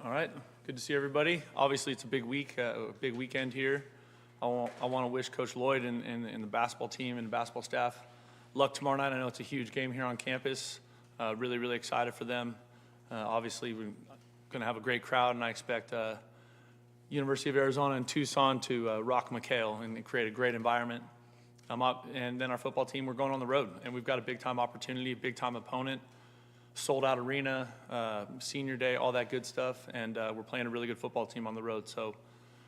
All right, good to see everybody. Obviously, it's a big week, a big weekend here. I want to wish Coach Lloyd and the basketball team and the basketball staff luck tomorrow night. I know it's a huge game here on campus. Really, really excited for them. Obviously, we're going to have a great crowd, and I expect University of Arizona and Tucson to rock McHale and create a great environment. And then our football team, we're going on the road, and we've got a big-time opportunity, a big-time opponent. Sold-out arena, senior day, all that good stuff, and we're playing a really good football team on the road. So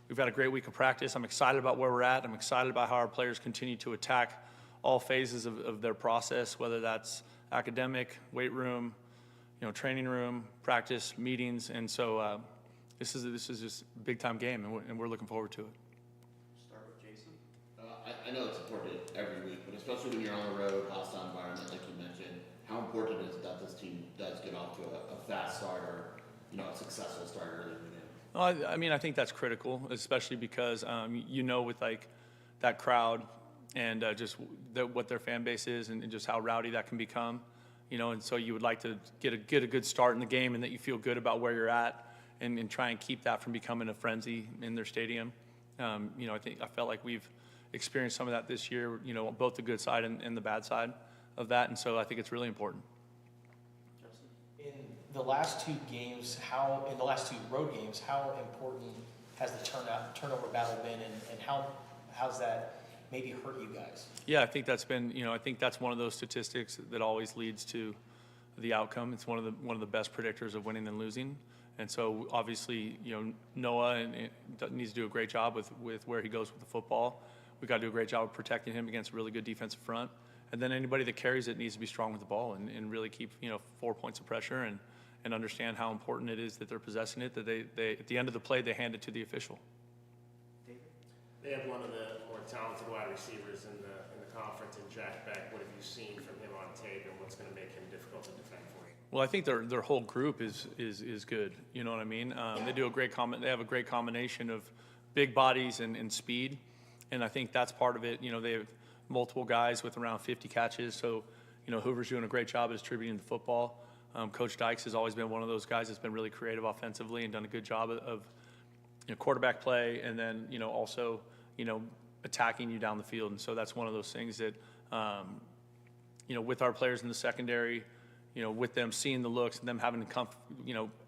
we've got a great week of practice. I'm excited about where we're at. I'm excited about how our players continue to attack all phases of their process, whether that's academic, weight room, training room, practice, meetings, and so this is just a big-time game, and we're looking forward to it. Start with Jason. I know it's important every week, but especially when you're on the road, hostile environment, like you mentioned. How important is it that this team does get off to a fast start or, a successful start early in the game? Well, I mean, I think that's critical, especially because, with like that crowd and just what their fan base is and just how rowdy that can become, and so you would like to get a good start in the game and that you feel good about where you're at and try and keep that from becoming a frenzy in their stadium. I felt like we've experienced some of that this year, both the good side and the bad side of that, and so I think it's really important. In the last two road games, how important has the turnover battle been, and how's that maybe hurt you guys? Yeah, I think that's been, I think that's one of those statistics that always leads to the outcome. It's one of the best predictors of winning and losing, and so obviously, Noah needs to do a great job with where he goes with the football. We got to do a great job of protecting him against a really good defensive front. And then anybody that carries it needs to be strong with the ball and really keep 4 points of pressure and understand how important it is that they're possessing it, that they at the end of the play they hand it to the official. David? They have one of the more talented wide receivers in the conference in Jack Beck. What have you seen from him on tape, and what's going to make him difficult to defend for you? Well, I think their whole group is good. You know what I mean? They do They have a great combination of big bodies and speed, and I think that's part of it. They have multiple guys with around 50 catches. So, Hoover's doing a great job at distributing the football. Coach Dykes has always been one of those guys that's been really creative offensively and done a good job of quarterback play and then, also, attacking you down the field. And so that's one of those things that, with our players in the secondary, with them seeing the looks and them having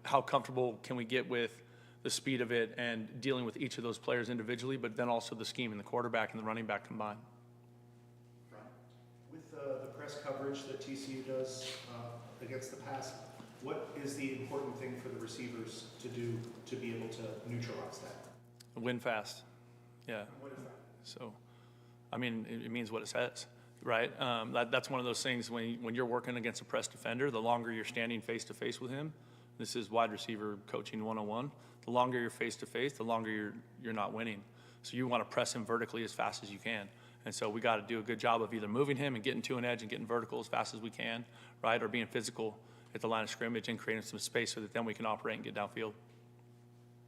how comfortable can we get with the speed of it and dealing with each of those players individually, but then also the scheme and the quarterback and the running back combined. With the press coverage that TCU does against the pass, what is the important thing for the receivers to do to be able to neutralize that? Win fast, yeah. And what is that? So, I mean, it means what it says, right? That's one of those things when you're working against a press defender, the longer you're standing face-to-face with him, this is wide receiver coaching 101, the longer you're face-to-face, the longer you're not winning. So you want to press him vertically as fast as you can. And so we got to do a good job of either moving him and getting to an edge and getting vertical as fast as we can, right? Or being physical at the line of scrimmage and creating some space so that then we can operate and get downfield.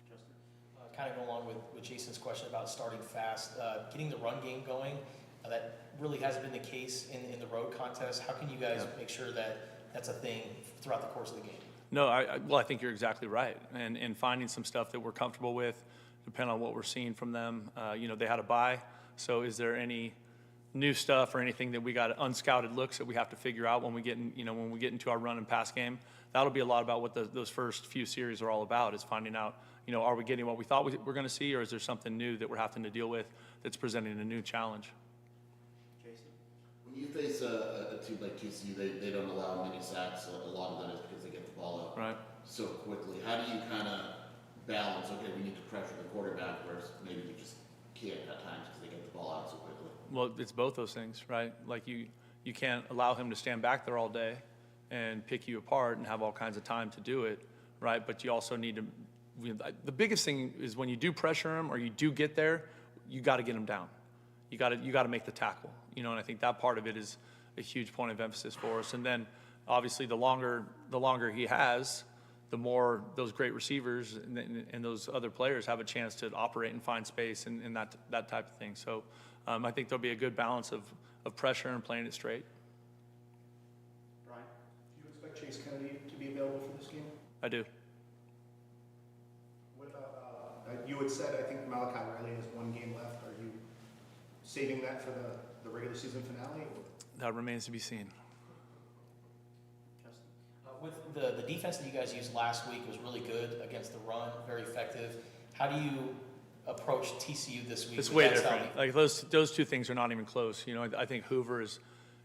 Justin, kind of go along with Jason's question about starting fast, getting the run game going. That really hasn't been the case in the road contest. How can you guys make sure that that's a thing throughout the course of the game? No, I think you're exactly right. And finding some stuff that we're comfortable with, depending on what we're seeing from them. They had a bye. So is there any new stuff or anything that we got unscouted looks that we have to figure out when we get into our run and pass game? That'll be a lot about what those first few series are all about, is finding out, are we getting what we thought we were going to see, or is there something new that we're having to deal with that's presenting a new challenge? Jason? When you face a team like TCU, they don't allow many sacks. A lot of that is because they get the ball out so quickly. How do you kind of balance, okay, we need to pressure the quarterback, whereas maybe you just can't at times because they get the ball out so quickly? Well, it's both those things, right? Like you can't allow him to stand back there all day and pick you apart and have all kinds of time to do it, right? But you also need to, the biggest thing is when you do pressure him or you do get there, you got to get him down. You got to make the tackle, and I think that part of it is a huge point of emphasis for us. And then obviously the longer he has, the more those great receivers and those other players have a chance to operate and find space and that type of thing. So I think there'll be a good balance of pressure and playing it straight. Brian, do you expect Chase Kennedy to be available for this game? I do. You had said, I think Malachi Riley has 1 game left. Are you saving that for the regular season finale? That remains to be seen. With the defense that you guys used last week was really good against the run, very effective. How do you approach TCU this week? It's with way that different. style? Like those two things are not even close. You know, I think Hoover is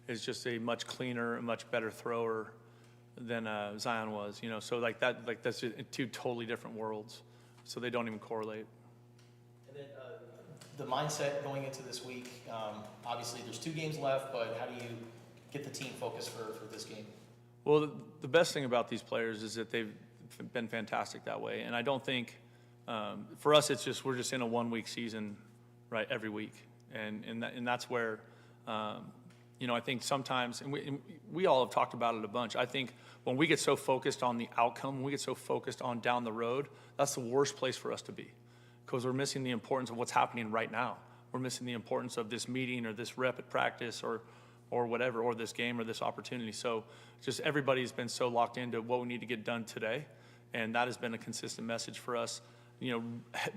just a much cleaner, a much better thrower than Zion was. You know, so that's just 2 totally different worlds. So they don't even correlate. And then the mindset going into this week, obviously there's 2 games left, but how do you get the team focused for this game? Well, the best thing about these players is that they've been fantastic that way. And I don't think, for us, we're just in a 1-week season, right, every week. And that's where, you know, I think sometimes, and we all have talked about it a bunch, I think when we get so focused on the outcome, when we get so focused on down the road, that's the worst place for us to be, because we're missing the importance of what's happening right now. We're missing the importance of this meeting or this rep at practice or whatever, or this game or this opportunity. So just everybody's been so locked into what we need to get done today, and that has been a consistent message for us, you know,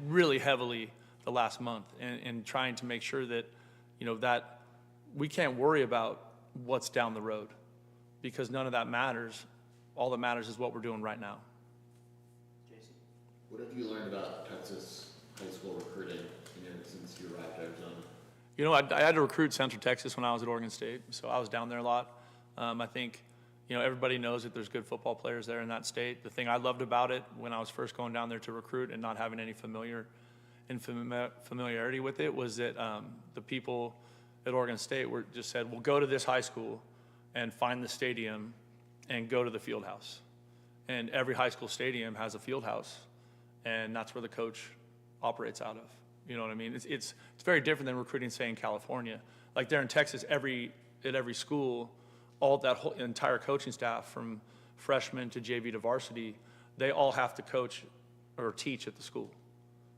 really heavily the last month, and trying to make sure that, you know, that we can't worry about what's down the road, because none of that matters. All that matters is what we're doing right now. Jason? What have you learned about Texas high school recruiting since you arrived at Arizona? You know, I had to recruit Central Texas when I was at Oregon State, so I was down there a lot. I think, you know, everybody knows that there's good football players there in that state. The thing I loved about it when I was first going down there to recruit and not having any familiarity with it was that the people at Oregon State just said, well, go to this high school and find the stadium and go to the field house. And every high school stadium has a field house, and that's where the coach operates out of. You know what I mean? It's very different than recruiting, say, in California. Like there in Texas, at every school, all that whole entire coaching staff, from freshman to JV to varsity, they all have to coach or teach at the school.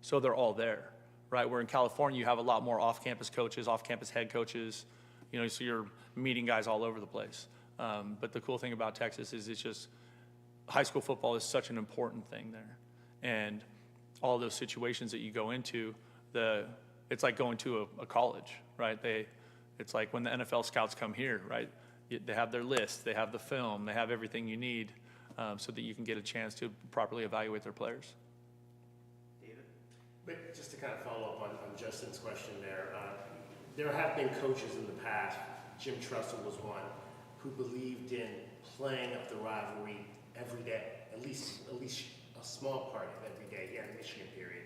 So they're all there, right? Where in California, you have a lot more off-campus coaches, off-campus head coaches, you know, so you're meeting guys all over the place. But the cool thing about Texas is it's just high school football is such an important thing there. And all those situations that you go into, it's like going to a college, right? It's like when the NFL scouts come here, right? They have their list, they have the film, they have everything you need so that you can get a chance to properly evaluate their players. David? But just to kind of follow up on Justin's question there have been coaches in the past, Jim Tressel was one, who believed in playing up the rivalry every day, at least a small part of every day. He had a Michigan period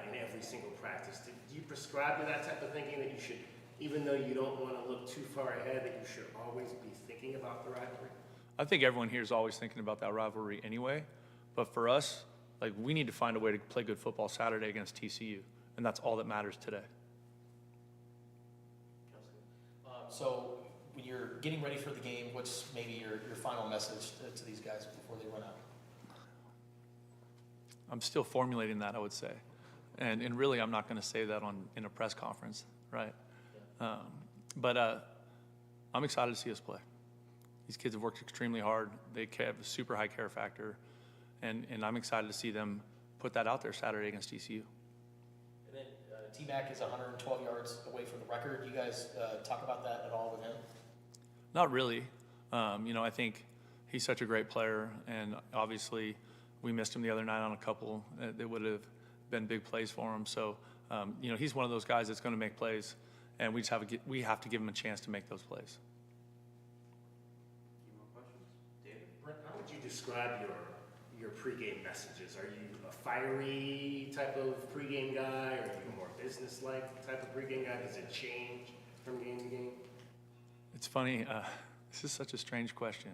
in every single practice. Do you prescribe to that type of thinking, that you should, even though you don't want to look too far ahead, that you should always be thinking about the rivalry? I think everyone here is always thinking about that rivalry anyway, but for us, like, we need to find a way to play good football Saturday against TCU, and that's all that matters today. So when you're getting ready for the game, what's maybe your final message to these guys before they run out? I'm still formulating that, I would say. And really, I'm not going to say that in a press conference, right? Yeah. But I'm excited to see us play. These kids have worked extremely hard. They have a super high care factor, and I'm excited to see them put that out there Saturday against TCU. And then T-Mac is 112 yards away from the record. You guys talk about that at all with him? Not really. You know, I think he's such a great player, and obviously we missed him the other night on a couple that would have been big plays for him. So, you know, he's one of those guys that's going to make plays, and we have to give him a chance to make those plays. Any more questions? David? Brent, how would you describe your pregame messages? Are you a fiery type of pregame guy, or are you a more business-like type of pregame guy? Does it change from game to game? It's funny. This is such a strange question.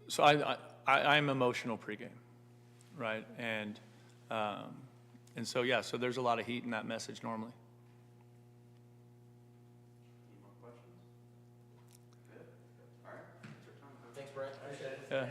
So I'm emotional pregame, right? And so yeah. So there's a lot of heat in that message normally. Any more questions? Good. All right. Thanks, Brent. Appreciate it. Yeah.